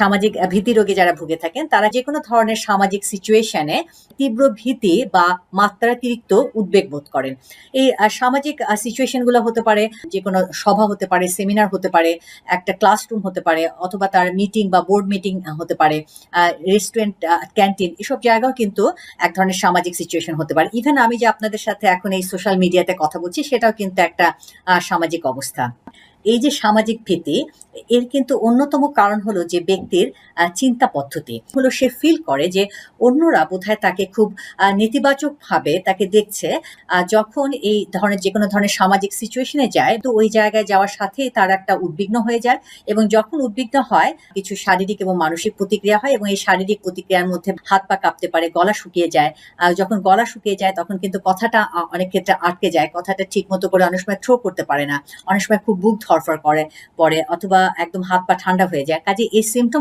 সামাজিক ভীতি রোগে যারা ভুগে থাকেন তারা যেকোনো ধরনের সামাজিক সিচুয়েশনে তীব্র ভীতি বা মাত্রাতিরিক্ত উদ্বেগ বোধ করেন। এই সামাজিক সিচুয়েশন গুলো হতে পারে যেকোনো সভা হতে পারে, সেমিনার হতে পারে, একটা ক্লাসরুম হতে পারে, অথবা তার মিটিং বা বোর্ড মিটিং হতে পারে, রেস্টুরেন্ট, ক্যান্টিন, এসব জায়গাও কিন্তু এক ধরনের সামাজিক সিচুয়েশন হতে পারে। ইভেন আমি যে আপনাদের সাথে এখন এই সোশ্যাল মিডিয়াতে কথা বলছি সেটাও কিন্তু একটা সামাজিক অবস্থা। এই যে সামাজিক ভীতি, এর কিন্তু অন্যতম কারণ হলো যে ব্যক্তির চিন্তা পদ্ধতি হলো, সে ফিল করে যে অন্যরা বোধহয় তাকে খুব নেতিবাচক ভাবে তাকে দেখছে। যখন এই ধরনের যে কোনো ধরনের সামাজিক সিচুয়েশনে যায়, তো ওই জায়গায় যাওয়ার সাথে তার একটা উদ্বিগ্ন হয়ে যায়, এবং যখন উদ্বিগ্ন হয় কিছু শারীরিক এবং মানসিক প্রতিক্রিয়া হয়, এবং এই শারীরিক প্রতিক্রিয়ার মধ্যে হাত পা কাঁপতে পারে, গলা শুকিয়ে যায়। যখন গলা শুকিয়ে যায় তখন কিন্তু কথাটা অনেক ক্ষেত্রে আটকে যায়, কথাটা ঠিক মতো করে অনেক সময় থ্রো করতে পারে না, অনেক সময় খুব বুক ধরফর করে পড়ে, অথবা একদম হাত পা ঠান্ডা হয়ে যায়। কাজে এই সিমটম